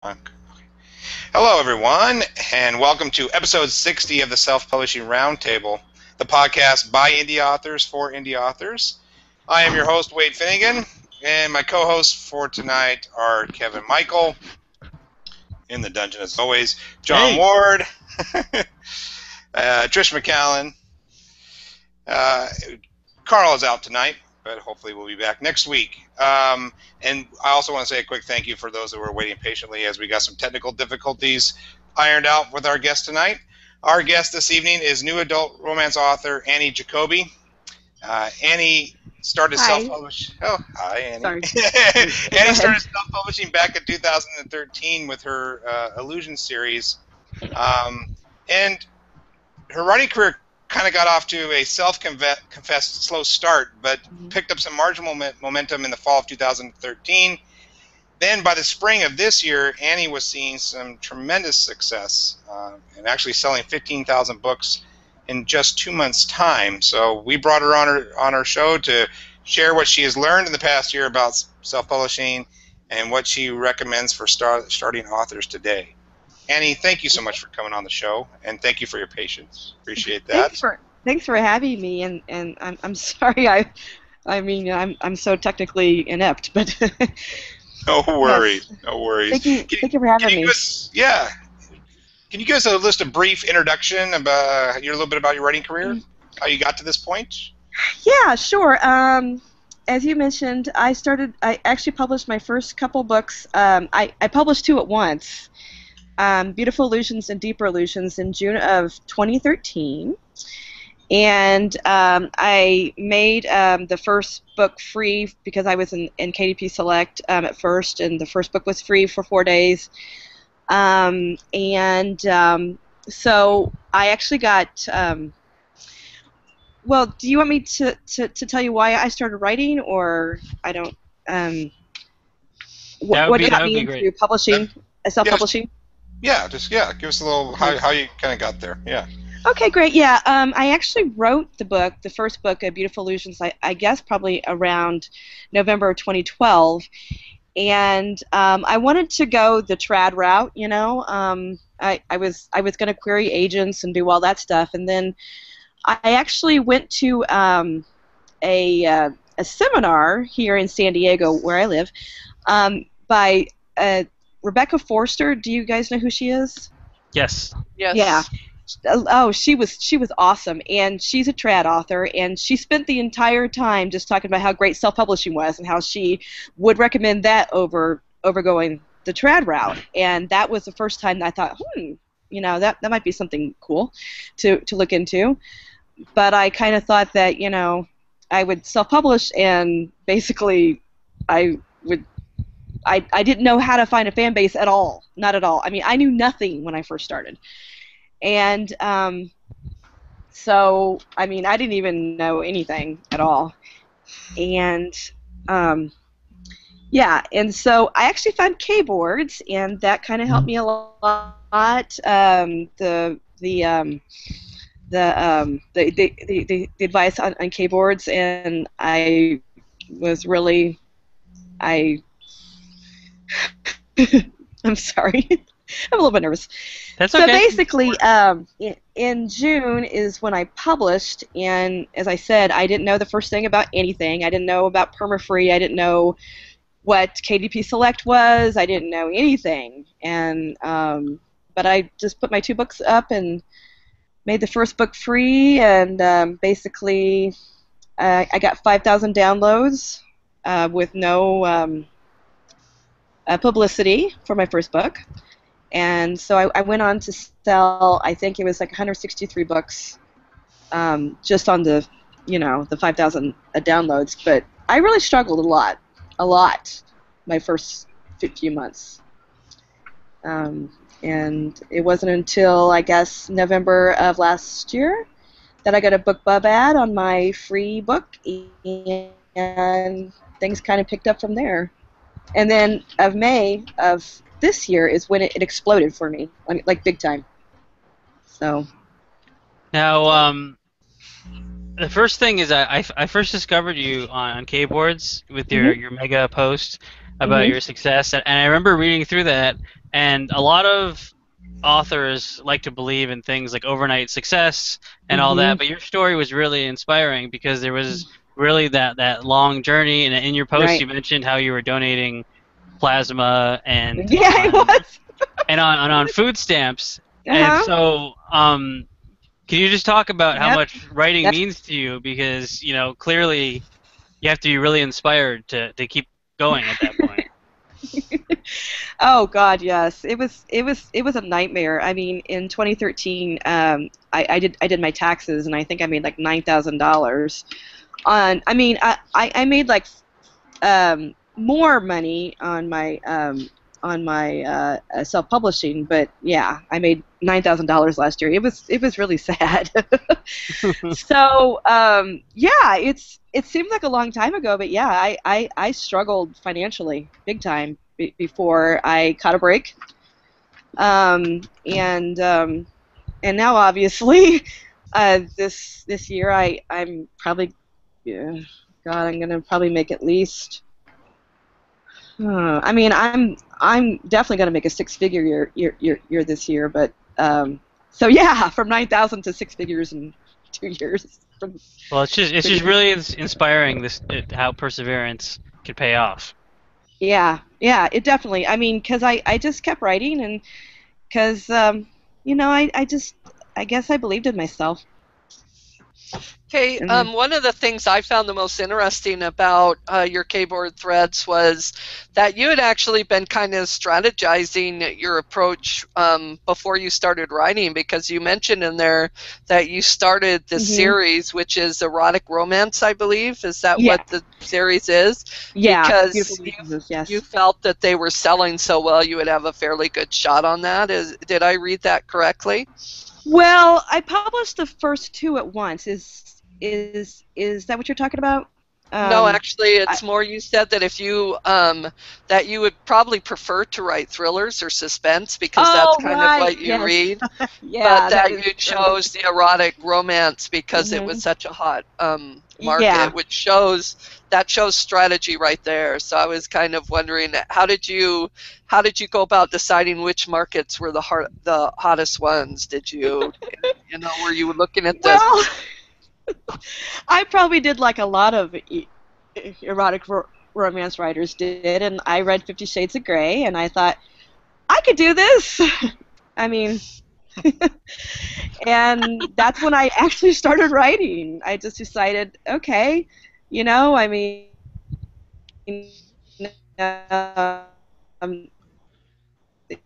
Okay. Hello, everyone, and welcome to episode 60 of the Self-Publishing Roundtable, the podcast by indie authors for indie authors. I am your host, Wade Finnegan, and my co-hosts for tonight are Kevin Michael, in the dungeon as always, John Ward, Trish McCallan. Carl is out tonight, but hopefully we'll be back next week. And I also want to say a quick thank you for those that were waiting patiently as we got some technical difficulties ironed out with our guest tonight. Our guest this evening is new adult romance author Annie Jocoby. Annie started self-publishing. Oh, hi, Annie. Sorry. Annie started self-publishing back in 2013 with her Illusion series. And her writing career kind of got off to a self-confessed slow start, but picked up some marginal momentum in the fall of 2013. Then by the spring of this year, Annie was seeing some tremendous success and actually selling 15,000 books in just 2 months' time. So we brought her on our show to share what she has learned in the past year about self-publishing and what she recommends for starting authors today. Annie, thank you so much for coming on the show, and thank you for your patience. Appreciate that. Thanks for having me, and I'm sorry I'm so technically inept, but no worries, yes. No worries. Thank you for having me. Can you give us a brief introduction about a little bit about your writing career, how you got to this point? Yeah, sure. As you mentioned, I actually published my first couple books. I published two at once. Beautiful Illusions and Deeper Illusions in June of 2013, and I made the first book free because I was in KDP Select at first, and the first book was free for 4 days, so I actually got well, do you want me to tell you why I started writing, or I don't what got me into publishing, self-publishing? Yeah, give us a little how you kind of got there. Yeah. Okay, great. Yeah, I actually wrote the first book, Beautiful Illusions, I guess probably around November of 2012, and I wanted to go the trad route. You know, I was going to query agents and do all that stuff, and then I actually went to a seminar here in San Diego, where I live, by Rebecca Forster. Do you guys know who she is? Yes. Yes. Yeah. Oh, she was awesome, and she's a trad author, and she spent the entire time just talking about how great self-publishing was and how she would recommend that over going the trad route. And that was the first time that I thought, that might be something cool to look into. But I kind of thought that, I would self-publish, and basically I didn't know how to find a fan base at all. Not at all. I mean, I knew nothing when I first started. And so, I mean, I didn't even know anything at all. And, yeah, and so I actually found K-boards, and that kind of helped me a lot. The advice on K-boards, and I was really, I'm sorry. I'm a little bit nervous. That's okay. So basically, in June is when I published, and as I said, I didn't know the first thing about anything. I didn't know about perma-free. I didn't know what KDP Select was. I didn't know anything. And but I just put my 2 books up and made the first book free, and basically I got 5,000 downloads with no publicity for my first book. And so I went on to sell, I think it was like 163 books just on the 5,000 downloads. But I really struggled a lot, my first few months. And it wasn't until, I guess, November of last year that I got a BookBub ad on my free book, and things kind of picked up from there. And then of May of this year is when it exploded for me, like big time. So. Now, the first thing is I first discovered you on K-boards with your mega post about your success, and I remember reading through that, And a lot of authors like to believe in things like overnight success and all that, but your story was really inspiring because there was really that long journey. And in your post, you Right. mentioned how you were donating plasma and Yeah, it was. on food stamps. And Uh-huh. so, can you just talk about how Yep. much writing That's means to you? Because clearly you have to be really inspired to keep going at that point. Oh God, yes. It was a nightmare. I mean, in 2013, I did my taxes, and I think I made like $9,000. I mean, I made like more money on my self-publishing, but yeah, I made $9,000 last year. It was really sad. So yeah, it seems like a long time ago, but yeah, I struggled financially big time before I caught a break. And now obviously, this year I'm probably, yeah, God, I'm gonna probably make at least. I mean, I'm definitely gonna make a six-figure year this year, but so yeah, from 9,000 to six figures in 2 years. Well, it's just really inspiring how perseverance can pay off. Yeah, yeah, it definitely. I mean, because I just kept writing, and because I guess I believed in myself. Okay, And one of the things I found the most interesting about your keyboard threads was that you had actually been kind of strategizing your approach before you started writing, because you mentioned in there that you started the series, which is erotic romance, I believe. Is that yeah, what the series is? yeah, beautiful Because weaknesses, yes. you felt that they were selling so well, you would have a fairly good shot on that. Did I read that correctly? Well, I published the first two at once. Is that what you're talking about? No, actually, I, it's more you said that if you that you would probably prefer to write thrillers or suspense because that's oh, kind of right, what you yes. read, but Yeah, that that is you true. chose the erotic romance because it was Hmm. such a hot Yeah. market, which shows strategy right there. So I was kind of wondering how did you go about deciding which markets were the hottest ones? Did you were you looking at the Well, I probably did like a lot of erotic romance writers did, and I read Fifty Shades of Grey, and I thought I could do this. I mean, and that's when I actually started writing. I just decided, okay, I mean, um, if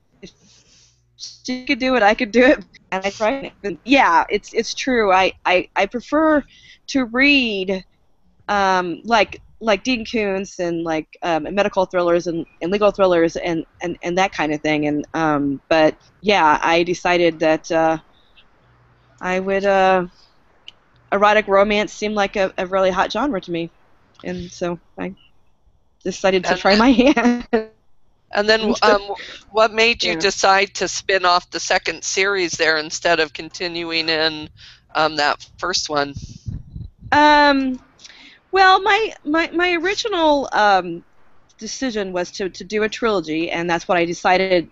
she could do it, I could do it, and I tried it. And yeah, it's true. I prefer to read like Dean Koontz and like medical thrillers and legal thrillers and that kind of thing. And but yeah, I decided that I would erotic romance seemed like a really hot genre to me, and so I decided to and try my hand. And then, what made you Yeah. decide to spin off the second series there instead of continuing in that first one? Um, well, my original decision was to do a trilogy, and that's what I decided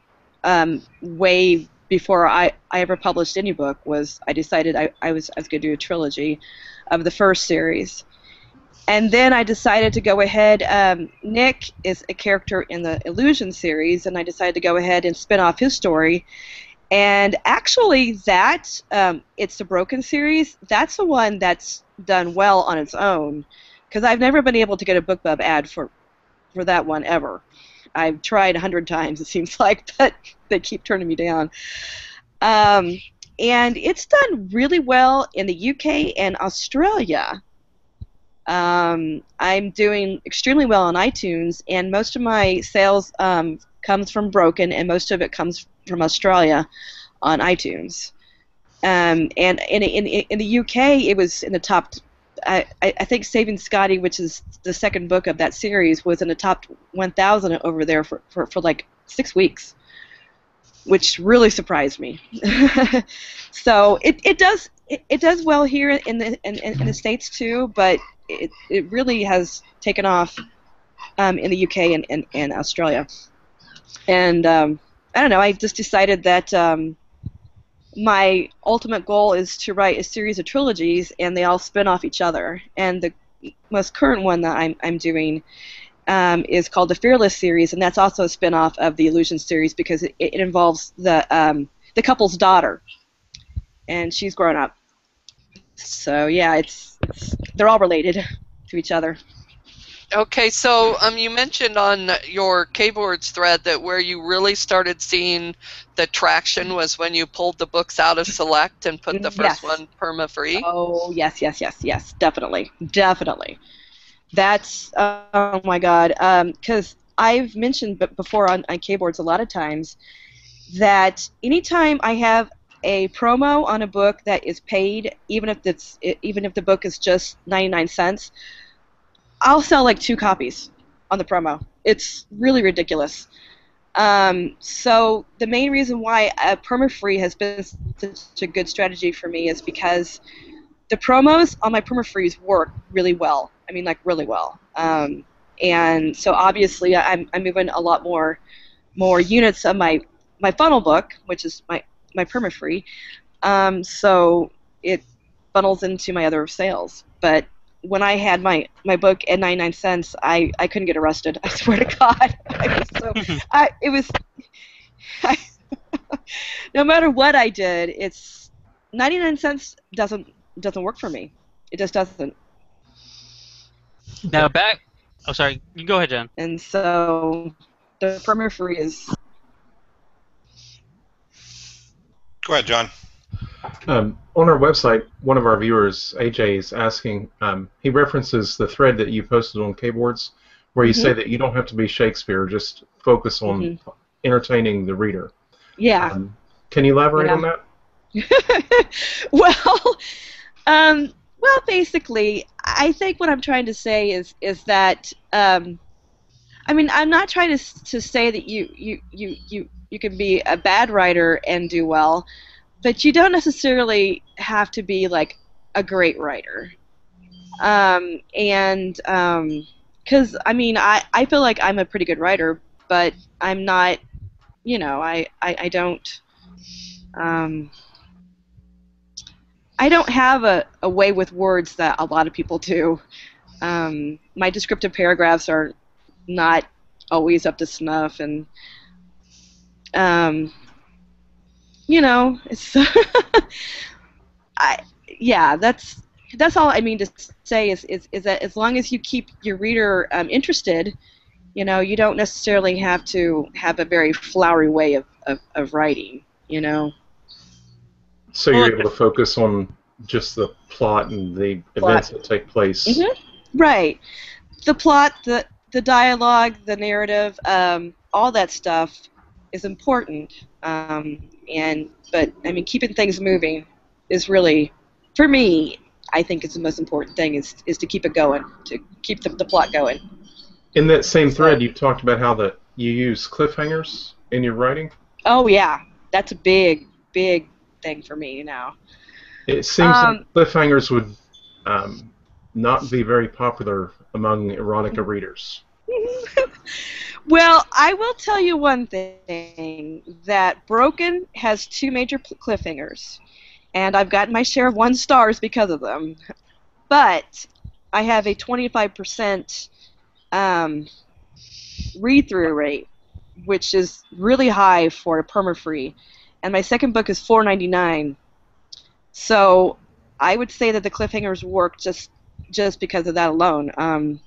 way before I ever published any book. Was I decided I was going to do a trilogy of the first series. And then I decided to go ahead. Nick is a character in the Illusion series, and I decided to go ahead and spin off his story. And actually, it's the Broken series. That's the one that's done well on its own, because I've never been able to get a BookBub ad for that one ever. I've tried 100 times, it seems like, but they keep turning me down. Um, and it's done really well in the UK and Australia. I'm doing extremely well on iTunes, and most of my sales comes from Broken, and most of it comes from Australia on iTunes. And in the UK, it was in the top. I think Saving Scotty, which is the second book of that series, was in the top 1,000 over there for like 6 weeks, which really surprised me. So it does well here in the States too, but it really has taken off in the UK and Australia. And I don't know. I just decided that my ultimate goal is to write a series of trilogies, and they all spin off each other. And the most current one that I'm doing is called the Fearless series, and that's also a spin-off of the Illusion series because it involves the couple's daughter, and she's grown up. So yeah, they're all related to each other. Okay, so you mentioned on your Kboards thread that where you really started seeing the traction was when you pulled the books out of Select and put the first one perma-free. Oh, yes, definitely. That's, oh my God, because I've mentioned before on Kboards a lot of times that anytime I have a promo on a book that is paid, even if the book is just 99 cents, I'll sell like 2 copies on the promo. It's really ridiculous. So the main reason why perma-free has been such a good strategy for me is because the promos on my perma-frees work really well. I mean, like really well. And so obviously I'm moving a lot more units of my funnel book, which is my perma-free. So it funnels into my other sales. But when I had my book at 99 cents, I couldn't get arrested. I swear to God. No matter what I did, it's 99 cents doesn't work for me. It just doesn't. Now back. Oh, sorry. You go ahead, Jen. And so the perma-free is. Go ahead, John. On our website, one of our viewers, AJ, is asking, he references the thread that you posted on Kboards where you say that you don't have to be Shakespeare, just focus on entertaining the reader. Yeah. Can you elaborate on that? Well, basically, I think what I'm trying to say is that, I mean, I'm not trying to say that you can be a bad writer and do well, but you don't necessarily have to be like a great writer. Because I mean, I feel like I'm a pretty good writer, but I'm not. You know, I don't. I don't have a way with words that a lot of people do. My descriptive paragraphs are not always up to snuff, and you know, it's that's all I mean to say is that as long as you keep your reader interested, you know, you don't necessarily have to have a very flowery way of writing, you know. So you're able to focus on just the plot and the events that take place. Mm-hmm. Right. The plot, the dialogue, the narrative, all that stuff is important. But I mean, keeping things moving is really, for me, I think it's the most important thing is to keep it going, to keep the plot going. In that same thread, you talked about how you use cliffhangers in your writing. Oh yeah, that's a big thing for me now. It seems like cliffhangers would not be very popular among erotica readers. Well, I will tell you one thing, that Broken has 2 major cliffhangers, and I've gotten my share of 1 stars because of them. But I have a 25% read-through rate, which is really high for a perma-free, and my second book is $4.99. So I would say that the cliffhangers work just because of that alone.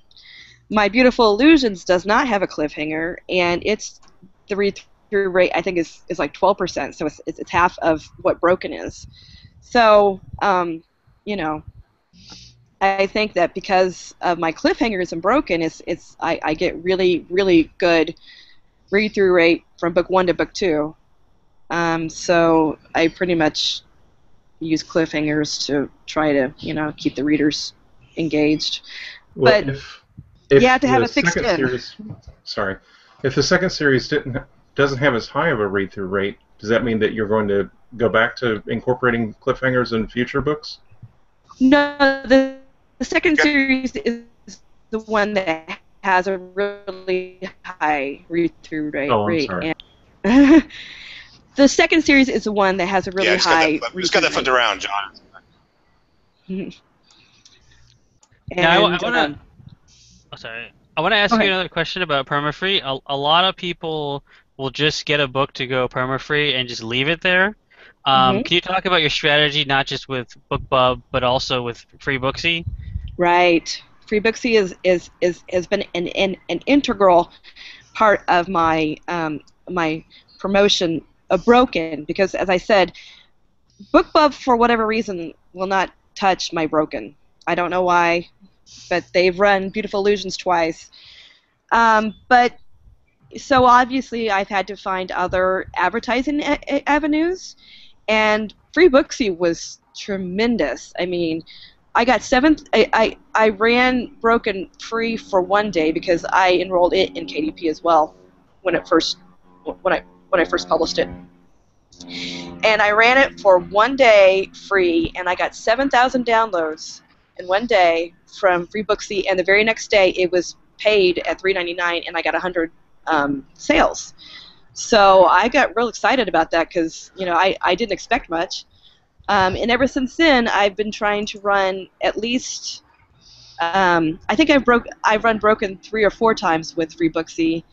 My Beautiful Illusions does not have a cliffhanger, and the read-through rate I think is like 12%, so it's half of what Broken is. So you know, I think that because of my cliffhangers and Broken, I get really good read-through rate from book 1 to book 2. So I pretty much use cliffhangers to try to, you know, keep the readers engaged. Well, but if you have to have a thick skin. If the second series doesn't have as high of a read-through rate, does that mean that you're going to go back to incorporating cliffhangers in future books? No, the second series is the one that has a really high read-through rate. Oh, I'm sorry. The second series is the one that has a really high. Just got that flipped around, John. Now, I want to. Oh, sorry. I want to ask you another question about permafree. A lot of people will just get a book to go permafree and just leave it there. Can you talk about your strategy, not just with BookBub, but also with FreeBooksy? Right. FreeBooksy has been an integral part of my my promotion of Broken, because, as I said, BookBub, for whatever reason, will not touch my Broken. I don't know why, but they've run Beautiful Illusions twice. But so obviously I've had to find other advertising avenues, and FreeBooksy was tremendous. I mean, I got I ran Broken free for one day because I enrolled it in KDP as well when I first published it. And I ran it for one day free, and I got 7,000 downloads in one day from FreeBooksy, and the very next day it was paid at $3.99, and I got 100 sales. So I got real excited about that because, you know, I didn't expect much. And ever since then, I've been trying to run at least, I think I've run Broken 3 or 4 times with FreeBooksy,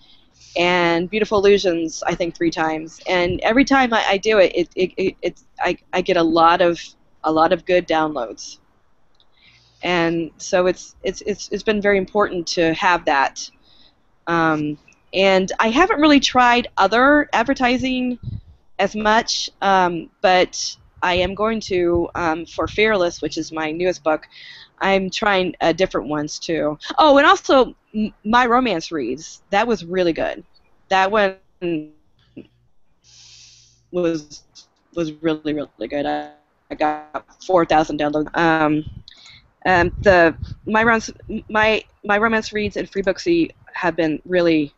and Beautiful Illusions I think 3 times. And every time I do it, I get a lot of good downloads. And so it's been very important to have that. And I haven't really tried other advertising as much, but I am going to, for Fearless, which is my newest book, I'm trying different ones too. Oh, and also My Romance Reads. That was really good. That one was really, really good. I got 4,000 downloads. My Romance Reads and FreeBooksy have been really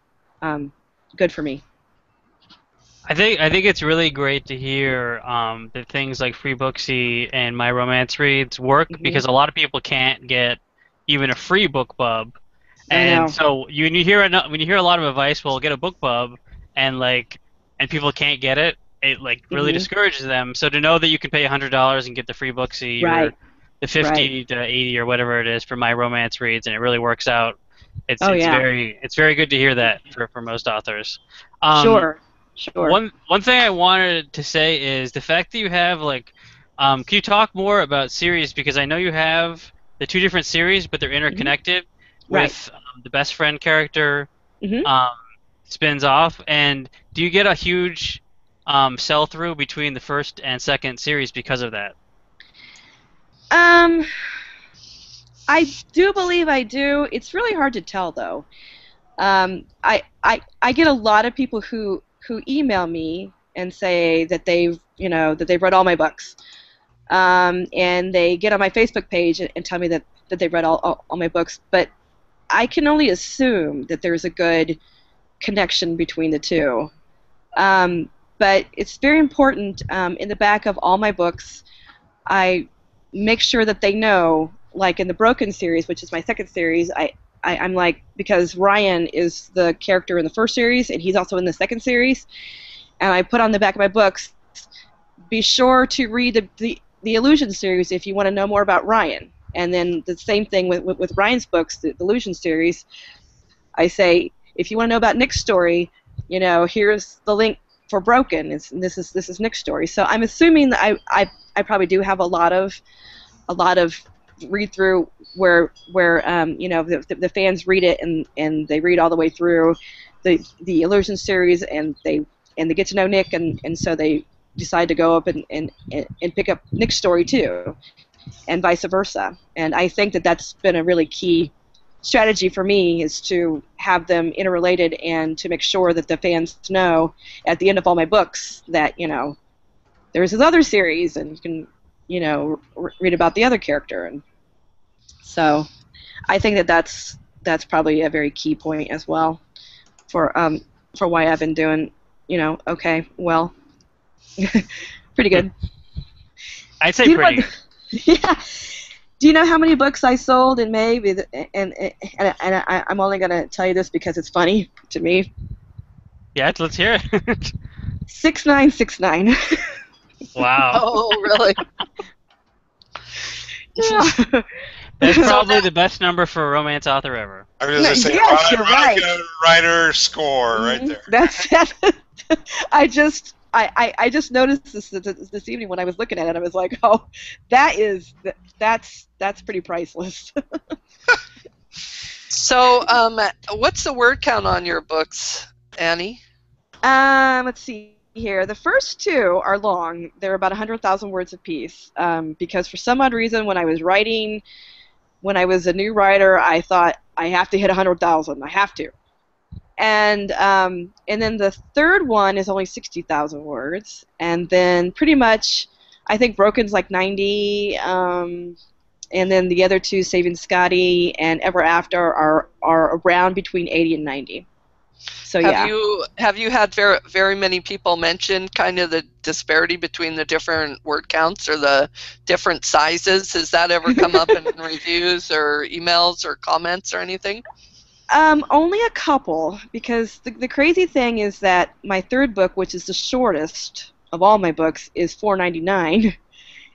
good for me. I think it's really great to hear that things like FreeBooksy and My Romance Reads work, because a lot of people can't get even a free BookBub, and so when you hear a lot of advice, well, get a BookBub, and people can't get it, it like really discourages them. So to know that you can pay $100 and get the FreeBooksy or the 50 to 80 or whatever it is for My Romance Reads, and it really works out. It's very good to hear that for most authors. Sure. One thing I wanted to say is the fact that you have can you talk more about series, because I know you have the 2 different series, but they're interconnected with the best friend character spins off, and do you get a huge sell through between the first and second series because of that? I do believe I do. It's really hard to tell though. I get a lot of people who email me and say that they've read all my books, and they get on my Facebook page and tell me that they've read all my books. But I can only assume that there's a good connection between the two. But it's very important, in the back of all my books, I make sure that they know, like in the Broken series, which is my second series, I'm like, because Ryan is the character in the first series, and he's also in the second series, and I put on the back of my books, be sure to read the Illusion series if you want to know more about Ryan. And then the same thing with Ryan's books, the Illusion series, I say, if you want to know about Nick's story, here's the link for Broken. This is Nick's story. So I'm assuming that I probably do have a lot of read through where the fans read it and they read all the way through the Illusion series, and they get to know Nick, and so they decide to go up and pick up Nick's story too, and vice versa. And I think that that's been a really key strategy for me, is to have them interrelated and to make sure that the fans know at the end of all my books that there's this other series, and you can read about the other character. And so I think that that's probably a very key point as well for why I've been doing okay, well, pretty good. I'd say pretty. Yeah. Do you know how many books I sold in May? And I'm only going to tell you this because it's funny to me. Yeah, let's hear it. 6969. Wow. Oh, really? Yeah. That's So probably the best number for a romance author ever. I was going to say, Yes, you're right. erotica writer score right there. That's I just noticed this evening when I was looking at it. I was like, oh, that's pretty priceless. So, what's the word count on your books, Annie? Let's see here. The first two are long. They're about 100,000 words apiece. Because for some odd reason, when I was a new writer, I thought I have to hit 100,000. I have to. And then the third one is only 60,000 words, and then pretty much, I think Broken's like 90. And then the other two, Saving Scotty and Ever After, are around between 80 and 90. So Have you had very many people mention kind of the disparity between the different word counts or the different sizes? Has that ever come up in reviews or emails or comments or anything? Only a couple, because the crazy thing is that my third book, which is the shortest of all my books, is $4.99,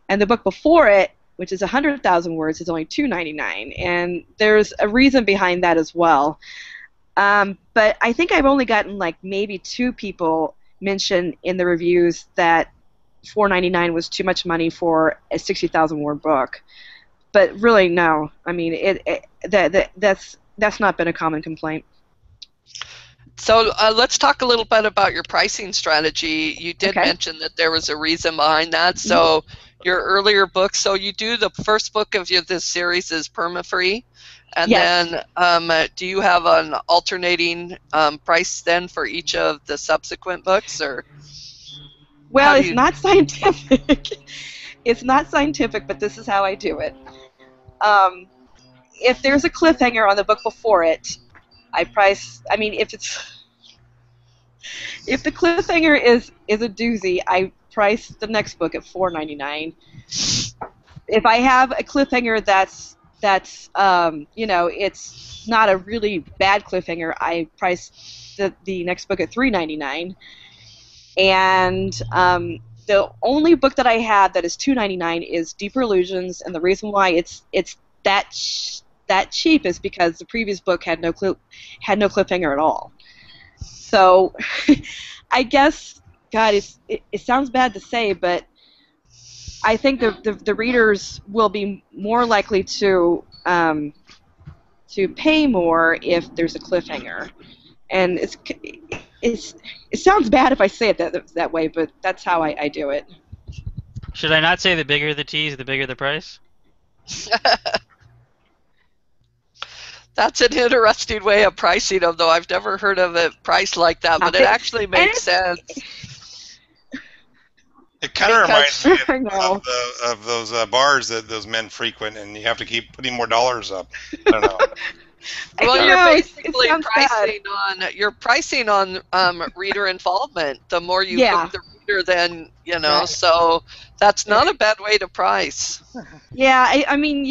and the book before it, which is 100,000 words, is only $2.99, and there's a reason behind that as well. But I think I've only gotten like maybe 2 people mention in the reviews that $4.99 was too much money for a 60,000 word book. But really, no. I mean, that's not been a common complaint. So let's talk a little bit about your pricing strategy. You did mention that there was a reason behind that. So your earlier books, so you do the first book of this series is perma-free, and then do you have an alternating price then for each of the subsequent books, or? Well, it's not scientific. It's not scientific, but this is how I do it. If there's a cliffhanger on the book before it, I price. I mean, if the cliffhanger is a doozy, I price the next book at $4.99. If I have a cliffhanger that's it's not a really bad cliffhanger, I price the next book at $3.99. And the only book that I have that is $2.99 is Deeper Illusions, and the reason why it's that cheap is because the previous book had no cliffhanger at all. So I guess, God, it sounds bad to say, but I think the readers will be more likely to pay more if there's a cliffhanger, and it sounds bad if I say it that way, but that's how I do it. Should I not say the bigger the tease, the bigger the price? That's an interesting way of pricing them, though. I've never heard of it priced like that, but it actually makes sense. It kind of reminds me of those bars that those men frequent, and you have to keep putting more dollars up. I don't know. Well, you're basically pricing on reader involvement. The more you hook the reader, then so that's not a bad way to price. Yeah, I mean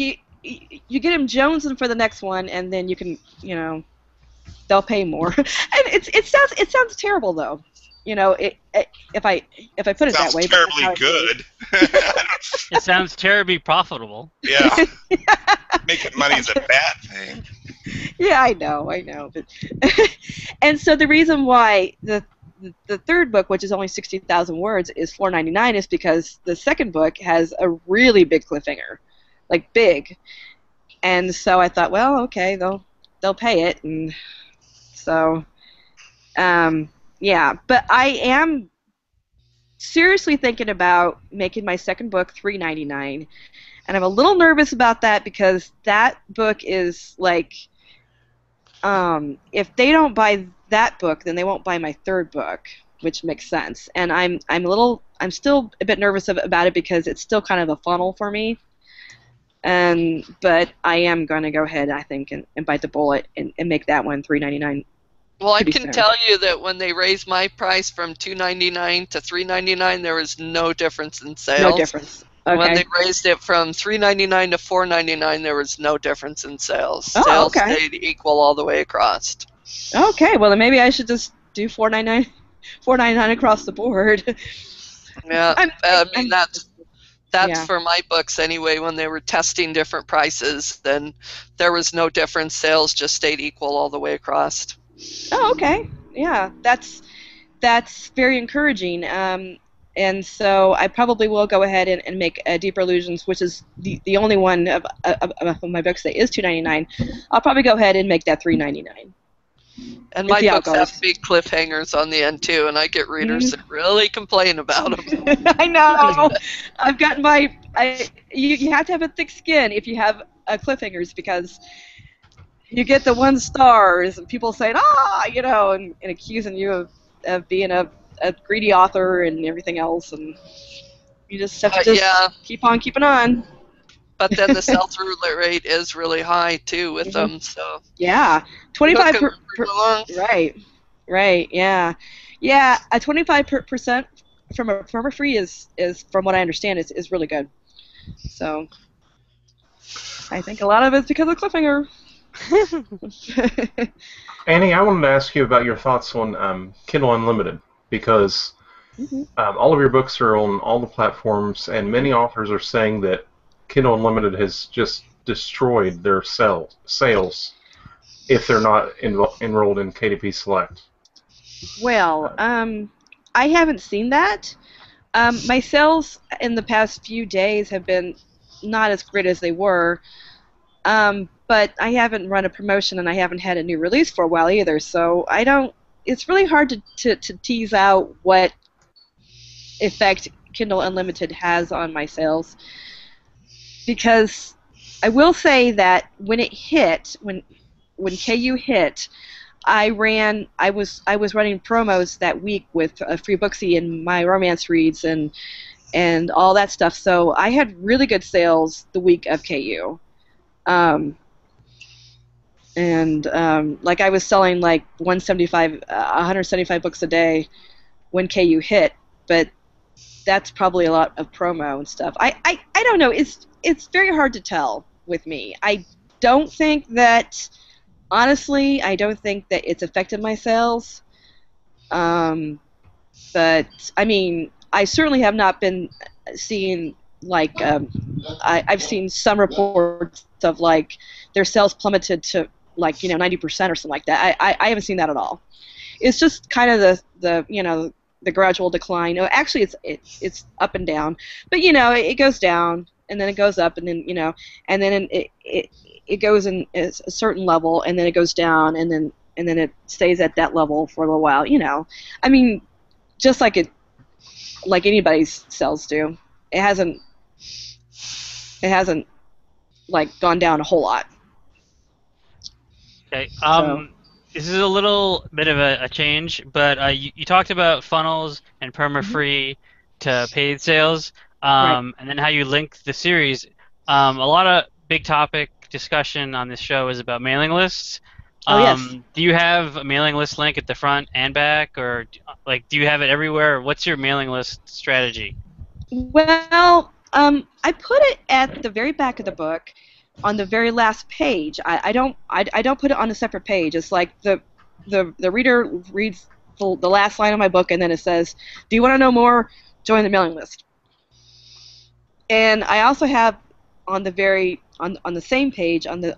you get them jonesing for the next one, and then you can they'll pay more. And it sounds terrible though. If I put it that way. Sounds terribly good. It sounds terribly profitable. Yeah. Making money is a bad thing. Yeah, I know. But and so the reason why the third book, which is only 60,000 words, is $4.99 is because the second book has a really big cliffhanger, like big. And so I thought, well, okay, they'll pay it, and so yeah. But I am seriously thinking about making my second book $3.99, and I'm a little nervous about that because that book is like, if they don't buy that book, then they won't buy my third book, which makes sense. And I'm still a bit nervous about it because it's still kind of a funnel for me. But I am going to go ahead, I think, and bite the bullet and make that one $3.99. Well, I can tell you that when they raised my price from $2.99 to $3.99, there was no difference in sales. No difference. Okay. When they raised it from $3.99 to $4.99, there was no difference in sales. Oh, sales okay. stayed equal all the way across. Okay, well then maybe I should just do $4.99 across the board. Yeah, I mean that's yeah. for my books anyway. When they were testing different prices, then there was no difference. Sales just stayed equal all the way across. Oh, okay. Yeah, that's very encouraging. And so I probably will go ahead and make Deeper Illusions, which is the only one of my books that is $2.99. I'll probably go ahead and make that $3.99. And my books have big cliffhangers on the end too, and I get readers that really complain about them. I know. I've got you have to have a thick skin if you have cliffhangers, because you get the 1 stars and people saying, and accusing you of being a greedy author and everything else, and you just have to keep on keeping on. But then the sell-through rate is really high too with them, so yeah, 25%. Right, yeah, 25% from a free is from what I understand is really good. So I think a lot of it's because of cliffhanger. Annie, I wanted to ask you about your thoughts on Kindle Unlimited, because all of your books are on all the platforms, and many authors are saying that Kindle Unlimited has just destroyed their sales if they're not enrolled in KDP Select. Well, I haven't seen that. My sales in the past few days have been not as great as they were, but I haven't run a promotion and I haven't had a new release for a while either, so I don't. It's really hard to tease out what effect Kindle Unlimited has on my sales, because I will say that when it hit, when KU hit, I was running promos that week with Free Booksy and my romance reads and all that stuff. So I had really good sales the week of KU, like I was selling like 175 books a day when KU hit, but that's probably a lot of promo and stuff. I don't know. It's very hard to tell with me. Honestly, I don't think that it's affected my sales. But I mean, I certainly have not been seeing like I've seen some reports of like their sales plummeted to like 90% or something like that. I haven't seen that at all. It's just kind of the gradual decline. No, actually, it's up and down, but it goes down and then it goes up and then and then it goes in a certain level and then it goes down and then it stays at that level for a little while. I mean, just like anybody's sales do. It hasn't like gone down a whole lot. Okay. This is a little bit of a change, but you talked about funnels and perma-free to paid sales, and then how you link the series. A lot of big topic discussion on this show is about mailing lists. Yes. Do you have a mailing list link at the front and back, or like do you have it everywhere? What's your mailing list strategy? Well, I put it at the very back of the book, on the very last page. I don't put it on a separate page. It's like the reader reads the last line of my book and then it says, "Do you want to know more? Join the mailing list." And I also have on the same page on the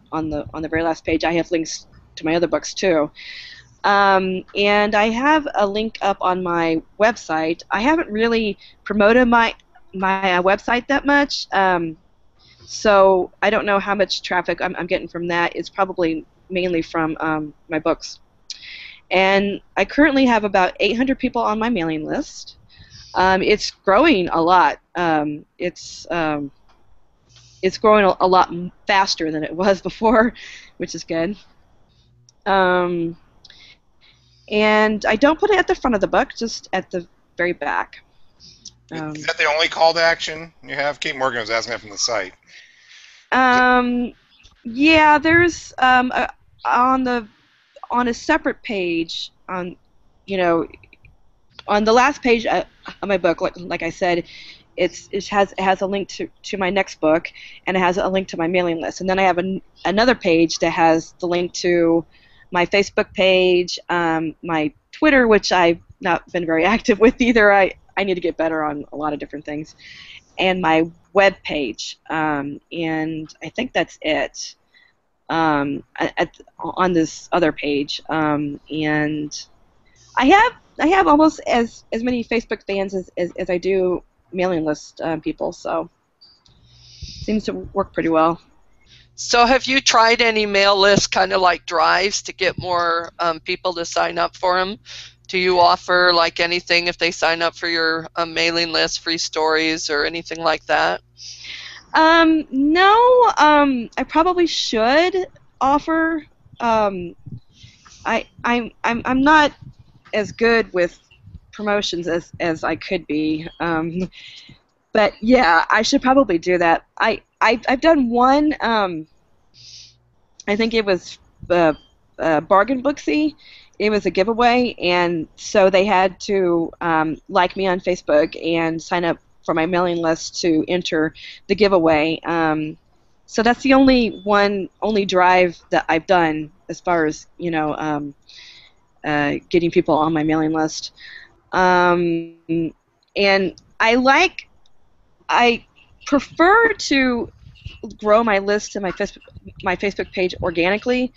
very last page, I have links to my other books too. And I have a link up on my website. I haven't really promoted my website that much. So I don't know how much traffic I'm getting from that. It's probably mainly from my books. And I currently have about 800 people on my mailing list. It's growing a lot. It's growing a lot faster than it was before, which is good. And I don't put it at the front of the book, just at the very back. Is that the only call to action you have? Kate Morgan was asking that from the site. Yeah, there's on a separate page on the last page of my book, like I said, it has a link to my next book, and it has a link to my mailing list, and then I have another page that has the link to my Facebook page, my Twitter, which I've not been very active with either. I need to get better on a lot of different things, and my web page, and I think that's it. On this other page, and I have almost as many Facebook fans as I do mailing list people, so seems to work pretty well. So have you tried any mail list kind of like drives to get more people to sign up for them? Do you offer like anything if they sign up for your mailing list, free stories or anything like that? No, I probably should offer. I'm not as good with promotions as I could be. But yeah, I should probably do that. I've done one. I think it was Bargain Booksy. It was a giveaway, and so they had to like me on Facebook and sign up for my mailing list to enter the giveaway. So that's the only drive that I've done as far as getting people on my mailing list. And I prefer to grow my list and my Facebook page organically.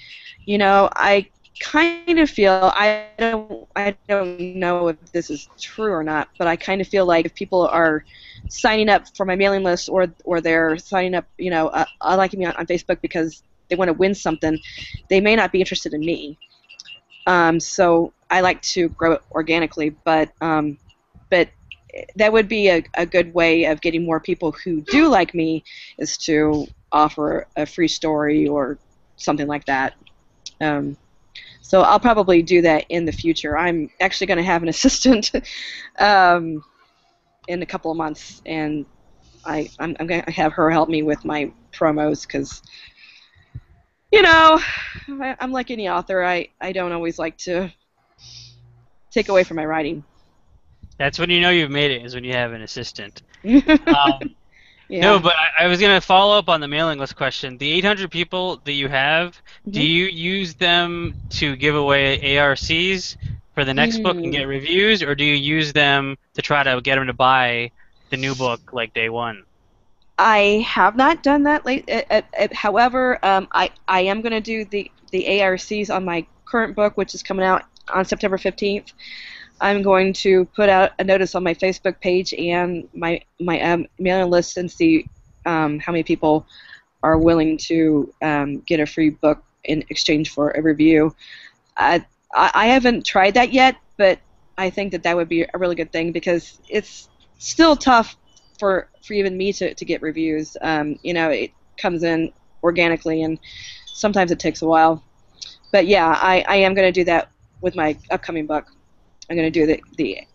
I kind of feel I don't know if this is true or not, but I kind of feel like if people are signing up for my mailing list or they're signing up, liking me on Facebook because they want to win something, they may not be interested in me. So I like to grow it organically, but that would be a good way of getting more people who do like me, is to offer a free story or something like that. So I'll probably do that in the future. I'm actually going to have an assistant in a couple of months, and I'm going to have her help me with my promos because, I'm like any author. I don't always like to take away from my writing. That's when you know you've made it, is when you have an assistant. Yeah. No, but I was going to follow up on the mailing list question. The 800 people that you have, do you use them to give away ARCs for the next book and get reviews, or do you use them to try to get them to buy the new book like day one? I have not done that however, I am going to do the ARCs on my current book, which is coming out on September 15th. I'm going to put out a notice on my Facebook page and my mailing list and see how many people are willing to get a free book in exchange for a review. I haven't tried that yet, but I think that would be a really good thing because it's still tough for even me to get reviews. It comes in organically, and sometimes it takes a while. But yeah, I am going to do that with my upcoming book. I'm going to do the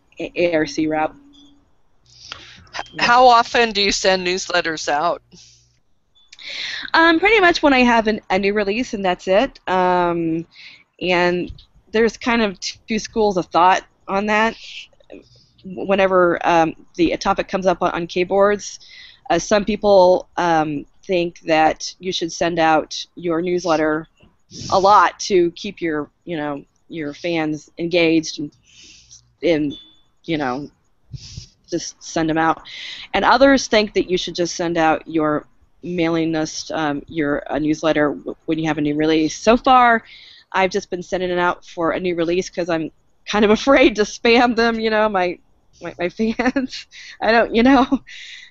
ARC route. How often do you send newsletters out? Pretty much when I have a new release, and that's it. And there's kind of two schools of thought on that. Whenever the topic comes up on keyboards, some people think that you should send out your newsletter a lot to keep your fans engaged and just send them out. And others think that you should just send out your mailing list, your newsletter when you have a new release. So far, I've just been sending it out for a new release because I'm kind of afraid to spam them, my fans. I don't,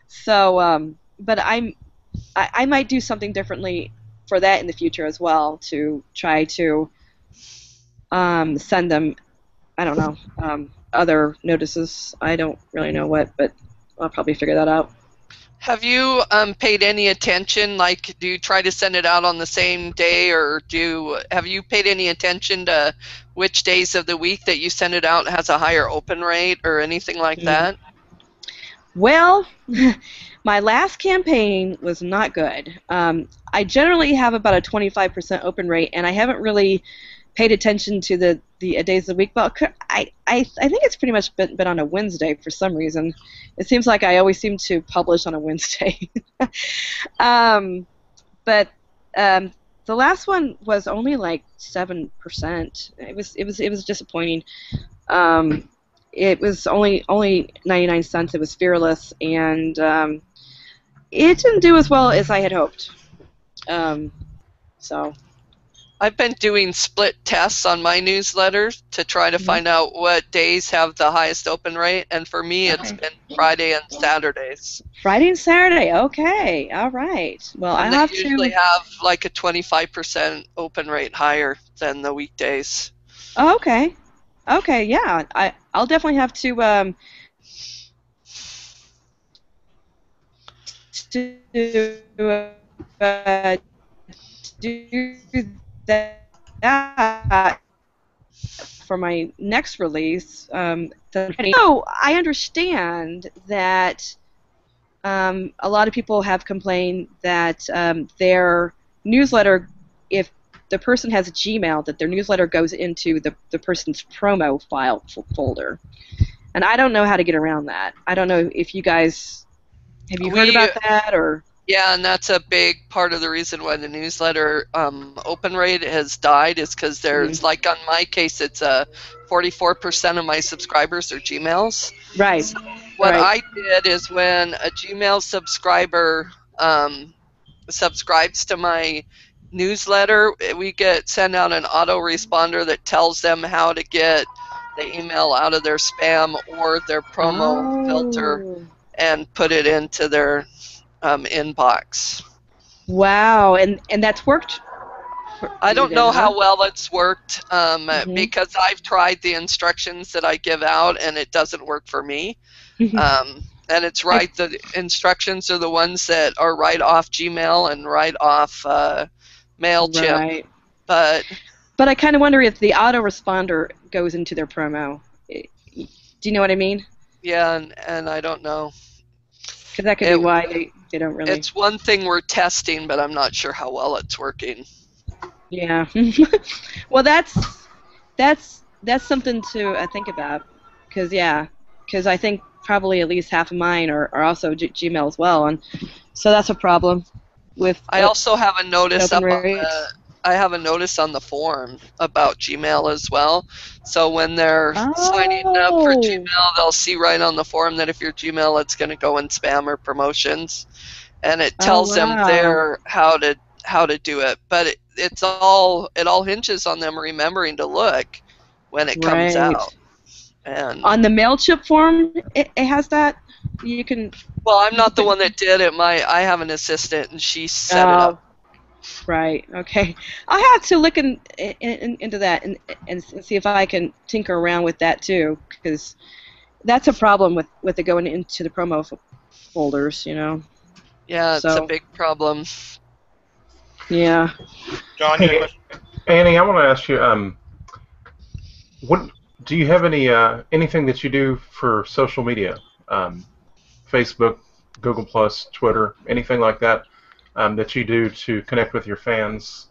So, but I might do something differently for that in the future as well, to try to send them, I don't know, other notices. I don't really know what, but I'll probably figure that out. Have you paid any attention, like do you try to send it out on the same day, or have you paid any attention to which days of the week that you send it out has a higher open rate or anything like that? Well, my last campaign was not good. I generally have about a 25% open rate, and I haven't really paid attention to the days of the week, but I think it's pretty much been on a Wednesday for some reason. It seems like I always seem to publish on a Wednesday. But The last one was only like 7%. It was disappointing. It was only 99 cents. It was Fearless, and it didn't do as well as I had hoped. So. I've been doing split tests on my newsletter to try to find out what days have the highest open rate, and for me it's been Friday and Saturdays. Friday and Saturday, okay, all right. Well, And I they have usually to. have like a 25% open rate higher than the weekdays. Oh, okay, okay, yeah. I'll definitely have to uh, do that for my next release. So I understand that a lot of people have complained that their newsletter, if the person has a Gmail, that their newsletter goes into the person's promo file folder. And I don't know how to get around that. I don't know if you guys, have you heard about that, or? Yeah, and that's a big part of the reason why the newsletter open rate has died, is because there's, like on my case, it's 44% of my subscribers are Gmails. Right. So what I did is when a Gmail subscriber subscribes to my newsletter, we send out an autoresponder that tells them how to get the email out of their spam or their promo filter and put it into their inbox. Wow, and that's worked? I don't know how well it's worked because I've tried the instructions that I give out and it doesn't work for me. And it's right, the instructions are the ones that are right off Gmail and right off MailChimp. Right. But I kind of wonder if the autoresponder goes into their promo. Do you know what I mean? Yeah, and I don't know. Because that could be why they don't really. It's one thing we're testing, but I'm not sure how well it's working. Yeah. Well, that's something to think about. Because I think probably at least half of mine are also Gmail as well, and so that's a problem. I also have a notice I have a notice on the forum about Gmail as well. So when they're signing up for Gmail, they'll see right on the forum that if you're Gmail, it's going to go in spam or promotions, and it tells them there how to do it. But it all hinges on them remembering to look when it comes out. And on the MailChimp forum, it has that. You can. Well, I'm not the one that did it. I have an assistant, and she set it up. Right. Okay. I'll have to look into that and see if I can tinker around with that too, because that's a problem with it going into the promo folders, you know. Yeah, it's a big problem. Yeah. John, you have a question? Annie, I want to ask you, what do you have anything that you do for social media? Facebook, Google+, Twitter, anything like that? That you do to connect with your fans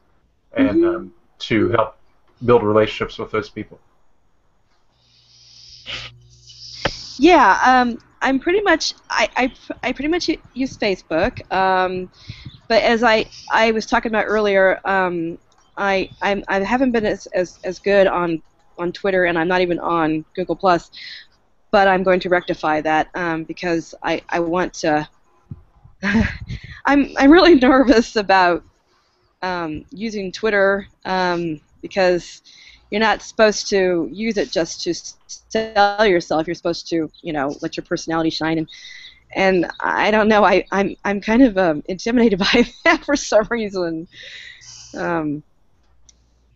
and to help build relationships with those people? Yeah, I'm pretty much I pretty much use Facebook, but as I was talking about earlier, I haven't been as good on Twitter, and I'm not even on Google+, but I'm going to rectify that because I want to. I'm really nervous about using Twitter because you're not supposed to use it just to sell yourself. You're supposed to, let your personality shine. And I don't know. I'm kind of intimidated by that for some reason. I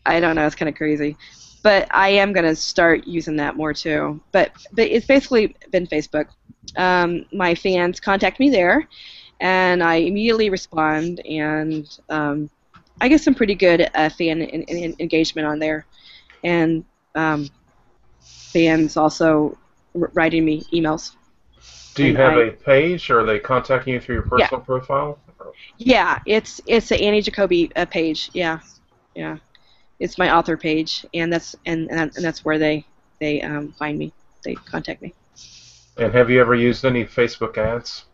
don't know. It's kind of crazy. But I am going to start using that more too. But it's basically been Facebook. My fans contact me there, and I immediately respond, and I get some pretty good fan engagement on there, and fans also writing me emails. Do you have a page, or are they contacting you through your personal profile? Yeah, it's the Annie Jocoby page. Yeah, it's my author page, and that's where they find me. They contact me. And have you ever used any Facebook ads?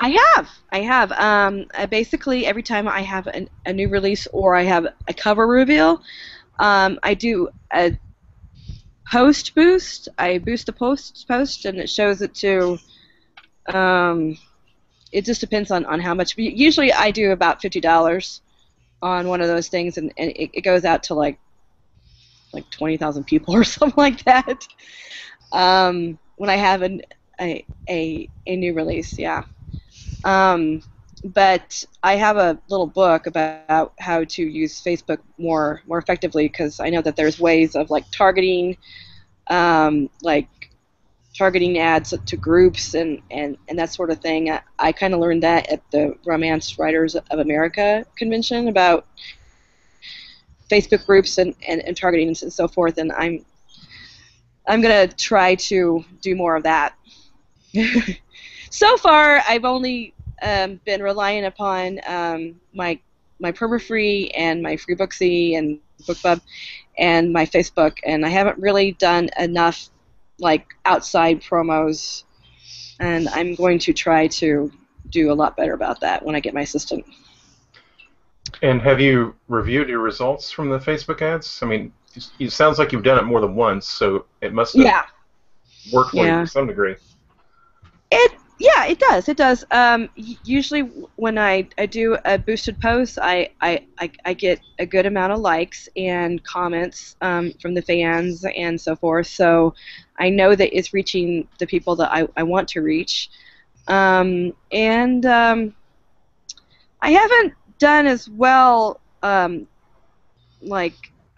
I have. Basically, every time I have a new release or I have a cover reveal, I do a post boost. I boost a post, and it shows it to. Um, it just depends on how much. Usually, I do about $50 on one of those things, and it goes out to like 20,000 people or something like that. When I have a new release, yeah. But I have a little book about how to use Facebook more effectively because I know that there's ways of like targeting ads to groups and that sort of thing. I kind of learned that at the Romance Writers of America convention about Facebook groups and targeting and so forth, and I'm gonna try to do more of that. So far, I've only been relying upon my perma-free and my free Booksy and BookBub and my Facebook, and I haven't really done enough like outside promos, and I'm going to try to do a lot better about that when I get my assistant. And have you reviewed your results from the Facebook ads? I mean, it sounds like you've done it more than once, so it must have worked for you to some degree. It does. It does. Usually, when I do a boosted post, I get a good amount of likes and comments from the fans and so forth. So I know that it's reaching the people that I want to reach. And I haven't done as well. Like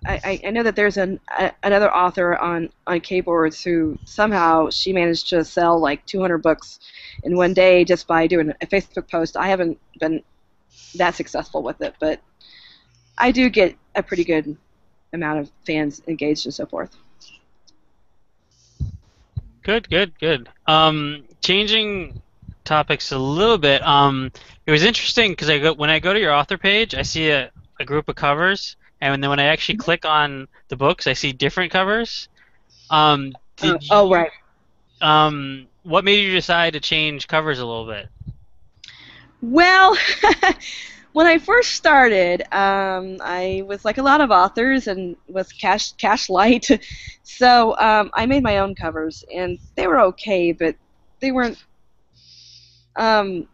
I know that there's another author on Keyboards who somehow she managed to sell like 200 books in one day just by doing a Facebook post. I haven't been that successful with it, but I do get a pretty good amount of fans engaged and so forth. Good. Changing topics a little bit. It was interesting because when I go to your author page, I see a group of covers, and then when I actually click on the books, I see different covers. Right. What made you decide to change covers a little bit? Well, when I first started, I was like a lot of authors and was cash light, so I made my own covers, and they were okay, but they weren't. I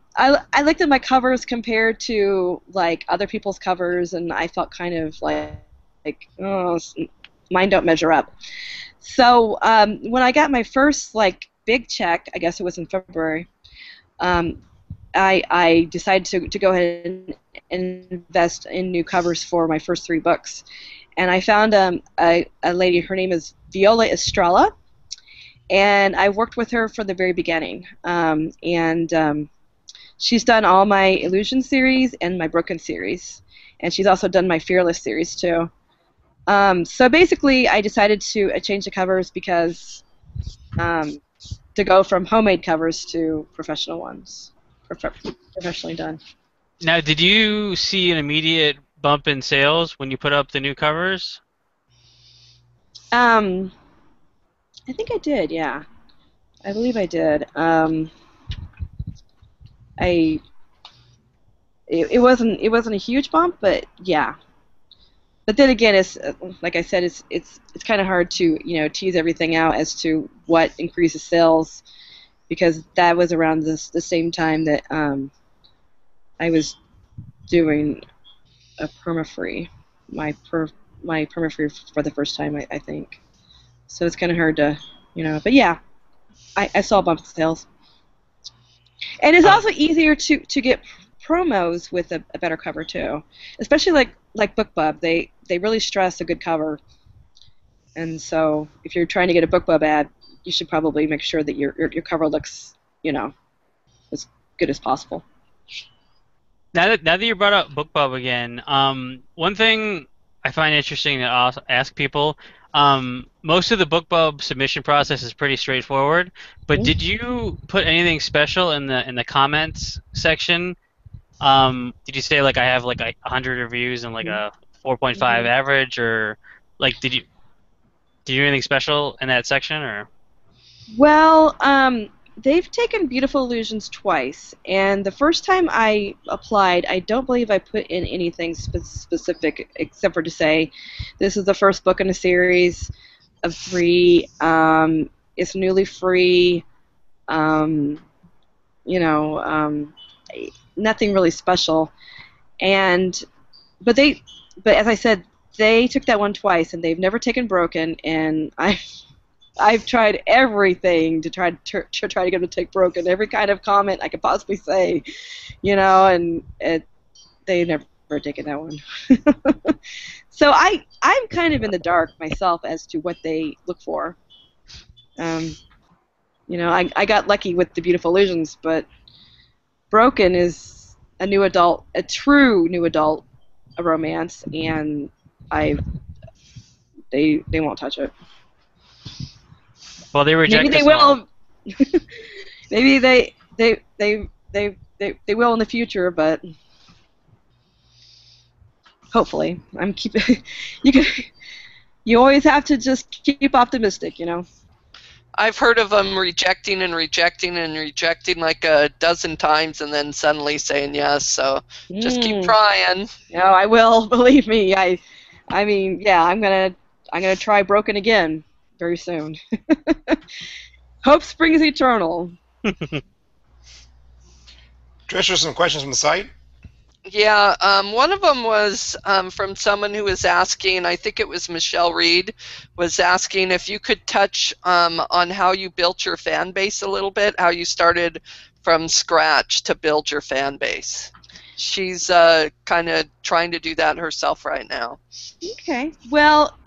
looked at my covers compared to like other people's covers, and I felt kind of like oh, mine don't measure up. So when I got my first like big check, I guess it was in February, I decided to go ahead and invest in new covers for my first 3 books, and I found a lady. Her name is Viola Estrella, and I worked with her from the very beginning, and she's done all my Illusion series and my Broken series, and she's also done my Fearless series too. So basically, I decided to change the covers because to go from homemade covers to professional ones, professionally done. Now, did you see an immediate bump in sales when you put up the new covers? I think I did. Yeah, I believe I did. It wasn't a huge bump, but yeah. But then again, it's like I said, it's kind of hard to tease everything out as to what increases sales, because that was around the same time that I was doing a perma-free, my perma-free for the first time, I think. So it's kind of hard to, but yeah, I saw a bump in sales. And it's also easier to get promos with a better cover too, especially like BookBub. They really stress a good cover, and so if you're trying to get a BookBub ad, you should probably make sure that your cover looks as good as possible. Now that you brought up BookBub again, one thing I find interesting to ask people. Most of the BookBub submission process is pretty straightforward, but did you put anything special in the comments section? Did you say like I have like 100 reviews and like a 4.5 average, or like did you do anything special in that section, or? Well, they've taken Beautiful Illusions twice, and the first time I applied, I don't believe I put in anything specific except for to say, this is the first book in a series of 3. It's newly free. You know, nothing really special. But as I said, they took that one twice, and they've never taken Broken, and I've tried everything to try to get them to take Broken, every kind of comment I could possibly say, you know, and they've never taken that one. So I'm kind of in the dark myself as to what they look for. You know, I got lucky with the Beautiful Illusions, but Broken is a new adult, a true new adult, a romance, and they won't touch it. Well, they reject. Maybe they will. Maybe they will in the future, but hopefully, you always have to just keep optimistic, you know. I've heard of them rejecting and rejecting and rejecting like a dozen times, and then suddenly saying yes. So just keep trying. No, I will. Believe me. I mean, yeah, I'm gonna try Broken again very soon. Hope springs eternal. Trish, some questions from the site? Yeah, one of them was from someone who was asking, I think it was Michelle Reed, was asking if you could touch on how you built your fan base a little bit, how you started from scratch to build your fan base. She's kind of trying to do that herself right now. Okay. Well,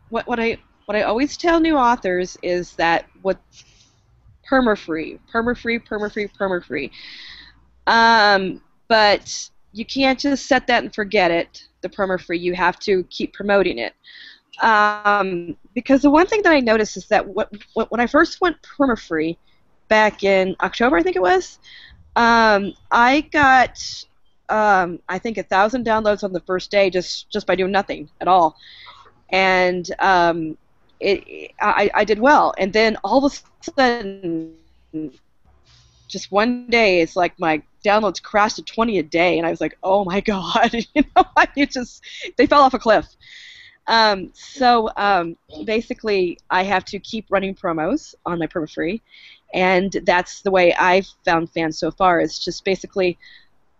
what I always tell new authors is that perma-free. But you can't just set that and forget it, the perma-free. You have to keep promoting it. Because the one thing that I noticed is that when I first went perma-free back in October, I think it was, I got, I think, 1,000 downloads on the first day just by doing nothing at all. And I did well. And then all of a sudden, just one day, it's like my downloads crashed to 20 a day, and I was like, oh my god, you know, they fell off a cliff. So basically, I have to keep running promos on my perma-free, and that's the way I've found fans so far. It's just basically,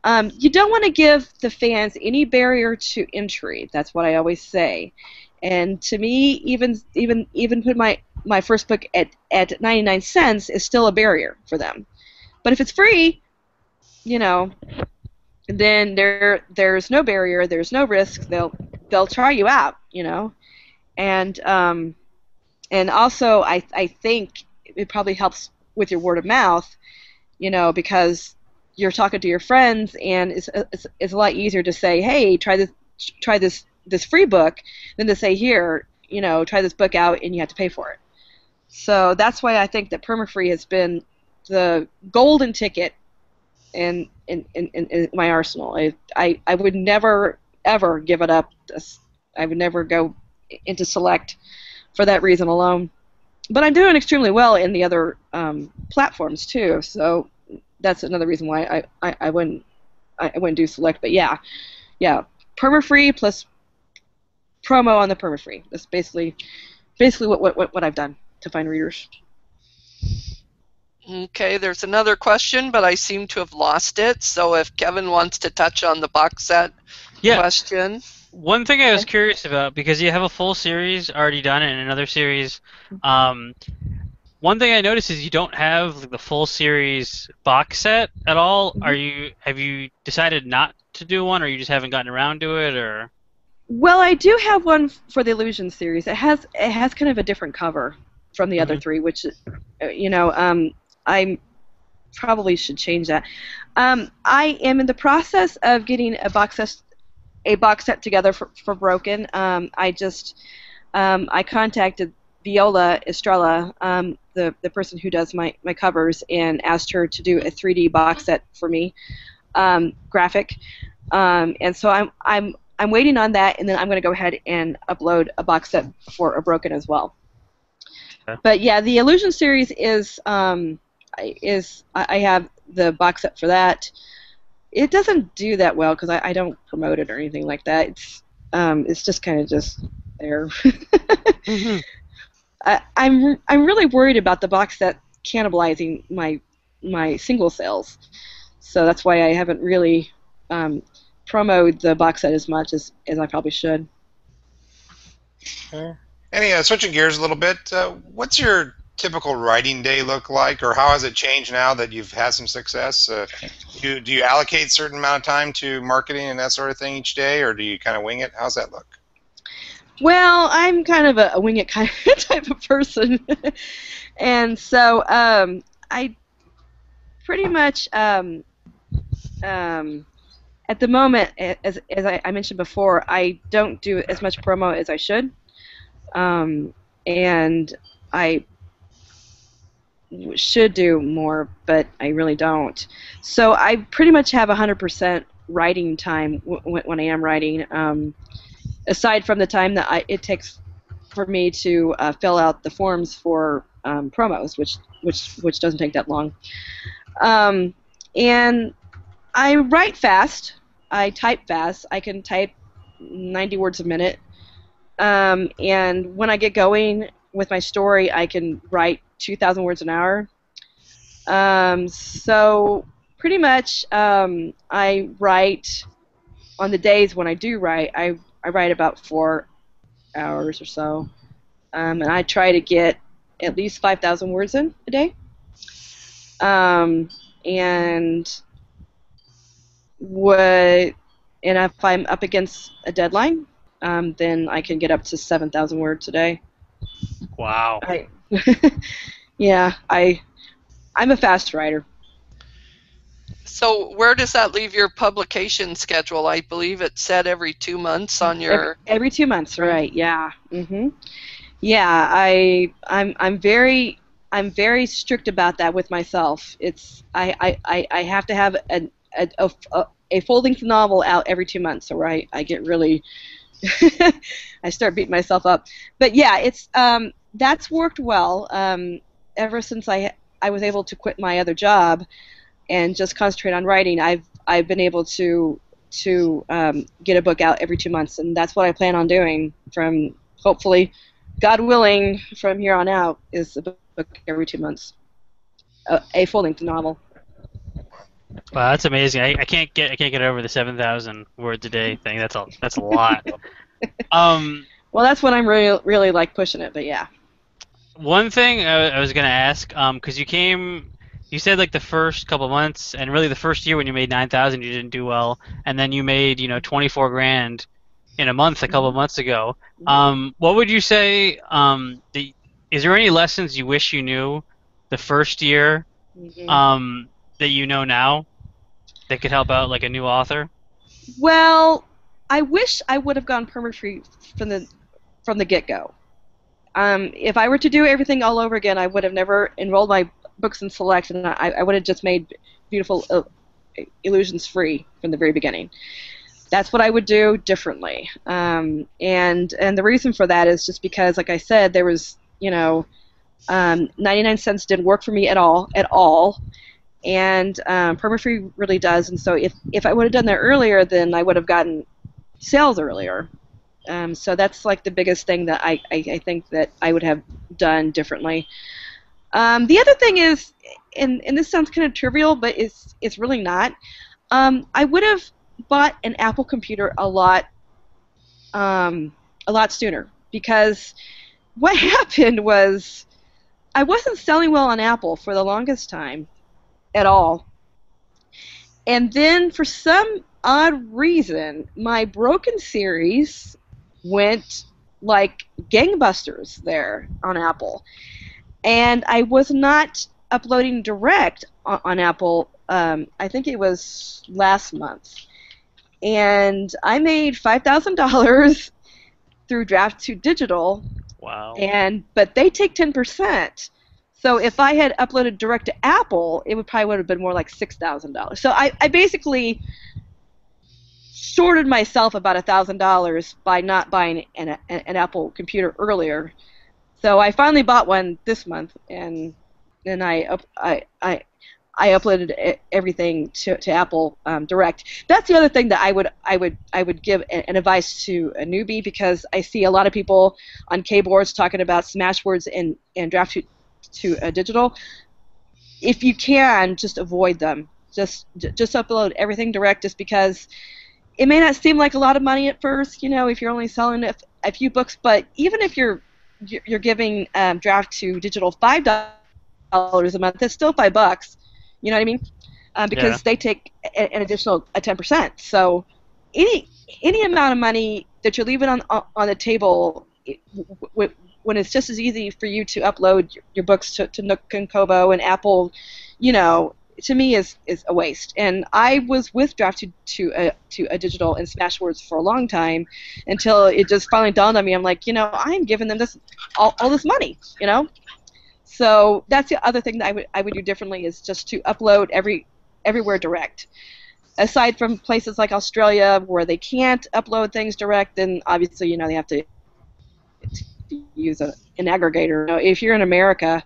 you don't want to give the fans any barrier to entry. That's what I always say. And to me, even put my first book at 99 cents is still a barrier for them. But if it's free, you know, then there's no barrier, there's no risk. They'll try you out, you know, and also I think it probably helps with your word of mouth, you know, because you're talking to your friends, and it's a lot easier to say, hey, try this free book, than to say, here, you know, try this book out and you have to pay for it. So that's why I think that perma-free has been the golden ticket in my arsenal. I would never ever give it up. I would never go into select for that reason alone. But I'm doing extremely well in the other platforms too. So that's another reason why I wouldn't do select. But yeah, perma-free plus promo on the perma-free. That's basically what I've done to find readers. Okay, there's another question, but I seem to have lost it. So if Kevin wants to touch on the box set question. One thing I was curious about, because you have a full series already done and another series, one thing I noticed is you don't have the full series box set at all. Have you decided not to do one, or you just haven't gotten around to it, or? Well, I do have one for the Illusion series. It has kind of a different cover from the other three, which, you know, I probably should change that. I am in the process of getting a box set together for Broken. I contacted Viola Estrella, the person who does my covers, and asked her to do a 3D box set for me, graphic. And so I'm waiting on that, and then I'm going to go ahead and upload a box set for a Broken as well. Okay. But yeah, the Illusion series is I have the box set for that. It doesn't do that well because I don't promote it or anything like that. It's just kind of just there. Mm-hmm. I'm really worried about the box set cannibalizing my single sales, so that's why I haven't really promoted the box set as much as I probably should. Okay. Annie, switching gears a little bit, what's your typical writing day look like, or how has it changed now that you've had some success? Do you allocate a certain amount of time to marketing and that sort of thing each day, or do you kind of wing it? How's that look? Well, I'm kind of a wing it kind of type of person, and so I pretty much at the moment, as I mentioned before, I don't do as much promo as I should, and I should do more, but I really don't. So I pretty much have 100% writing time when I am writing, aside from the time that it takes for me to fill out the forms for promos, which doesn't take that long. And I write fast. I type fast. I can type 90 words a minute. And when I get going with my story, I can write 2,000 words an hour. So pretty much I write on the days when I do write, I write about 4 hours or so. And I try to get at least 5,000 words in a day. And if I'm up against a deadline, then I can get up to 7,000 words a day. Wow. Yeah, I'm a fast writer. So where does that leave your publication schedule? I believe it's set every 2 months on your... Every 2 months, right? Yeah. Yeah, I'm very strict about that with myself. I have to have a full-length novel out every 2 months, or I get really I start beating myself up. But yeah, it's that's worked well. Ever since I was able to quit my other job and just concentrate on writing, I've been able to get a book out every 2 months, and that's what I plan on doing from, hopefully, God willing, from here on out, is a book every 2 months, a full-length novel. Wow, that's amazing. I can't get over the 7,000 words a day thing. That's a lot. Well, that's when I'm really like pushing it, but yeah. One thing I was gonna ask, because you said like the first couple months, and really the first year when you made 9,000, you didn't do well, and then you made 24 grand in a month a couple months ago. What would you say? Is there any lessons you wish you knew the first year that you know now that could help out like a new author? Well, I wish I would have gone perma-free from the get-go. If I were to do everything all over again, I would have never enrolled my books in Select, and I would have just made Beautiful Illusions free from the very beginning. That's what I would do differently. And the reason for that is just because, like I said, there was 99 cents didn't work for me at all, and perma-free really does. And so if I would have done that earlier, then I would have gotten sales earlier. So that's like the biggest thing that I think that I would have done differently. The other thing is, and this sounds kind of trivial, but it's really not. I would have bought an Apple computer a lot sooner, because what happened was I wasn't selling well on Apple for the longest time at all. And then for some odd reason, my Broken series went like gangbusters there on Apple. And I was not uploading direct on Apple, I think it was last month. And I made $5,000 through Draft to Digital. Wow. But they take 10%. So if I had uploaded direct to Apple, it would have been more like $6,000. So I basically shorted myself about $1,000 by not buying an Apple computer earlier. So I finally bought one this month, and and I uploaded everything to Apple Direct. That's the other thing that I would give an advice to a newbie, because I see a lot of people on keyboards talking about Smashwords and draft to digital. If you can, just avoid them. Just upload everything direct, just because it may not seem like a lot of money at first, if you're only selling a few books. But even if you're giving draft to digital $5 a month, that's still $5. You know what I mean? Because they take an additional 10%. So any amount of money that you're leaving on the table, when it's just as easy for you to upload your books to Nook and Kobo and Apple, to me is a waste. And I was with draft to a digital and Smashwords for a long time, until it just finally dawned on me. I'm like, I'm giving them all this money, So that's the other thing that I would do differently, is just to upload everywhere direct. Aside from places like Australia where they can't upload things direct, then obviously they have to use an aggregator. If you're in America,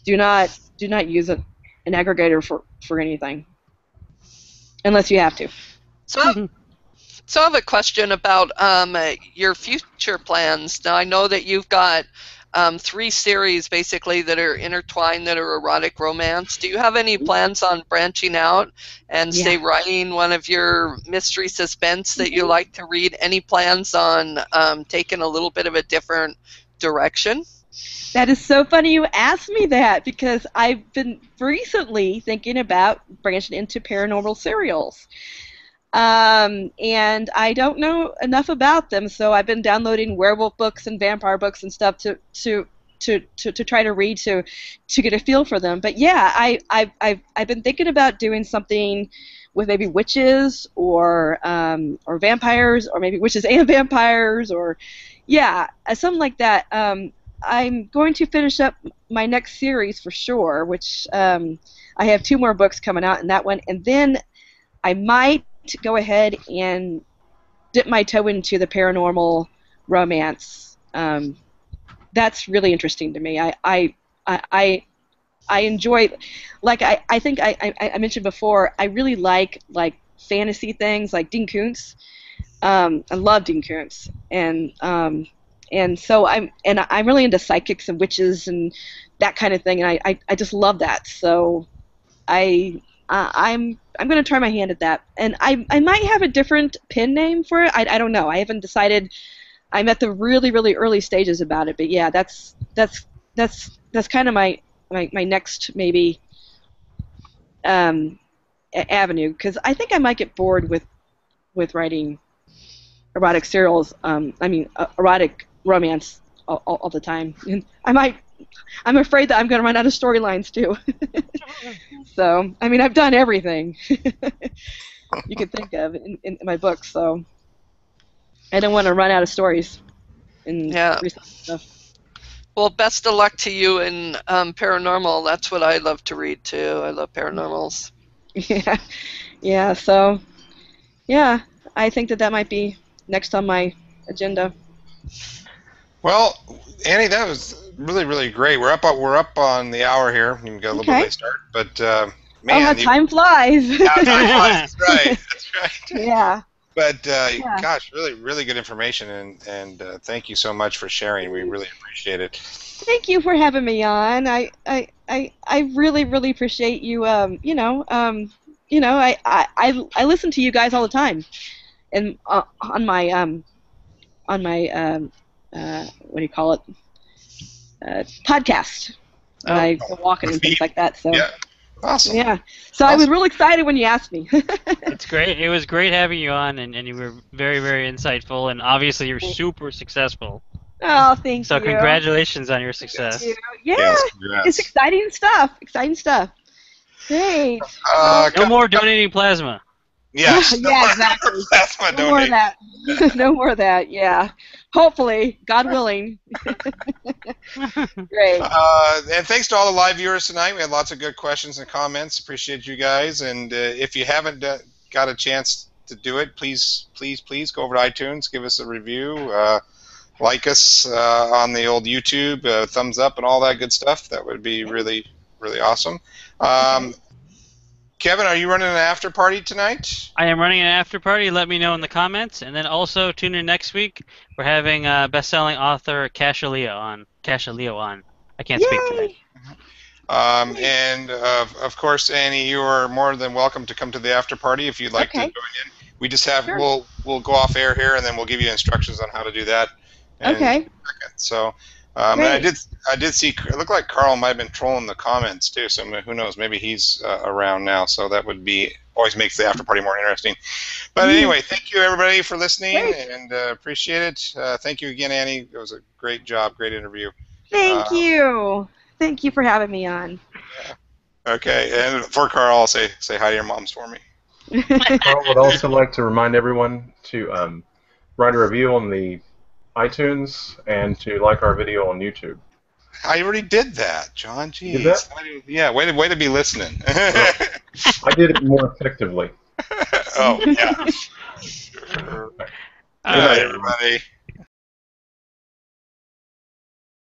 do not use an aggregator for anything, unless you have to. So I have a question about your future plans. Now, I know that you've got 3 series basically that are intertwined, that are erotic romance. Do you have any plans on branching out and say writing one of your mystery suspense that you like to read? Any plans on taking a little bit of a different direction? That is so funny you asked me that, because I've been recently thinking about branching into paranormal serials. And I don't know enough about them, so I've been downloading werewolf books and vampire books and stuff to try to read to get a feel for them. But yeah, I've been thinking about doing something with maybe witches or vampires, or maybe witches and vampires, or something like that. I'm going to finish up my next series for sure, which I have 2 more books coming out in that one, and then I might go ahead and dip my toe into the paranormal romance. That's really interesting to me. I enjoy, like I think I mentioned before, I really like fantasy things like Dean Koontz. I love Dean Koontz, and so I'm really into psychics and witches and that kind of thing, and I just love that. So I'm going to try my hand at that, and I might have a different pen name for it. I don't know. I haven't decided. I'm at the really early stages about it, but yeah, that's kind of my next maybe avenue, because I think I might get bored with writing erotic serials. Erotic romance all the time. And I'm afraid that I'm going to run out of storylines too. So, I've done everything you could think of in my books, so I don't want to run out of stories and stuff. Well, best of luck to you in paranormal. That's what I love to read too. I love paranormals. Yeah. So, yeah, I think that might be next on my agenda. Well, Annie, that was really great. We're up on the hour here. You can go a little bit late start, but man, time flies. Yeah, time flies. That's right. Yeah. But gosh, really good information, and thank you so much for sharing. We really appreciate it. Thank you for having me on. I really appreciate you. I listen to you guys all the time, and on my what do you call it? Podcast. I go walking and things like that. So. Yeah. Awesome. Yeah. So awesome. I was real excited when you asked me. It's great. It was great having you on, and you were very insightful, and obviously you're super successful. Oh, thank you. So congratulations on your success. Thank you. Yeah. It's exciting stuff. Great. No more donating plasma. Yes. Yeah, exactly. Plasma no more of that. No more of that. Yeah. Hopefully, God willing. Great. And thanks to all the live viewers tonight. We had lots of good questions and comments. Appreciate you guys. And if you haven't got a chance to do it, please go over to iTunes, give us a review, like us on the old YouTube, thumbs up, and all that good stuff. That would be really really awesome. Kevin, are you running an after party tonight? I am running an after party. Let me know in the comments, and then also tune in next week. We're having best-selling author Kasha Leo on. I can't speak today. And of course, Annie, you are more than welcome to come to the after party if you'd like to join in. We just have we'll go off air here, and then we'll give you instructions on how to do that. So, and I did see it looked like Carl might have been trolling the comments too. So who knows? Maybe he's around now. So that would always makes the after party more interesting. But anyway, thank you everybody for listening and appreciate it. Thank you again, Annie. It was a great job, great interview. Thank you. Thank you for having me on. Yeah. Okay, and for Carl, I'll say hi to your moms for me. Carl would also like to remind everyone to write a review on the iTunes and to like our video on YouTube. I already did that, John. Jeez. Did that? Yeah, way to be listening. I did it more effectively. Oh, yeah. Sure. All right, everybody.